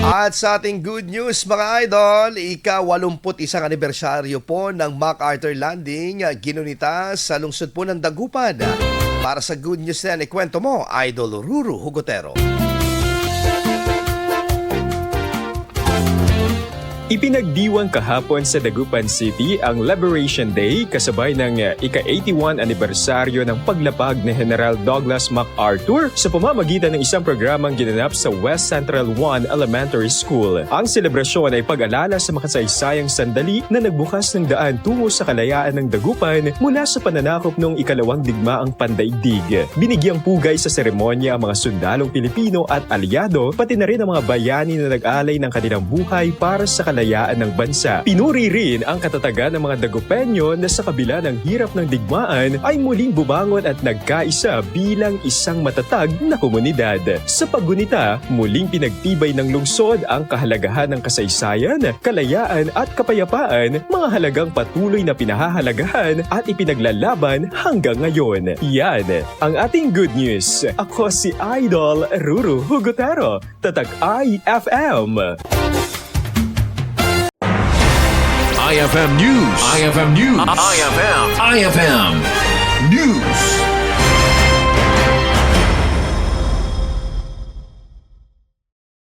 At sa ating good news mga idol, ika-81 anibersaryo po ng MacArthur Landing ginunita sa lungsod po ng Dagupan. Para sa good news na yan, ikwento mo, Idol Ruru Hugotero. Ipinagdiwang kahapon sa Dagupan City ang Liberation Day kasabay ng ika-81 anibersaryo ng paglapag ni General Douglas MacArthur sa pamamagitan ng isang programang ginanap sa West Central 1 Elementary School. Ang selebrasyon ay pag-alala sa makasaysayang sandali na nagbukas ng daan tungo sa kalayaan ng Dagupan mula sa pananakop noong ikalawang digmaang pandaigdig. Binigyang pugay sa seremonya ang mga sundalong Pilipino at aliado, pati na rin ang mga bayani na nag-alay ng kanilang buhay para sa kalayaan ng bansa. Pinuri rin ang katatagan ng mga Dagupenyo na sa kabila ng hirap ng digmaan ay muling bumangon at nagkaisa bilang isang matatag na komunidad. Sa paggunita, muling pinagtibay ng lungsod ang kahalagahan ng kasaysayan, kalayaan at kapayapaan, mga halagang patuloy na pinahahalagahan at ipinaglalaban hanggang ngayon. Yan ang ating good news. Ako si Idol Ruru Hugotero, Tatak IFM. IFM News. IFM News. IFM News.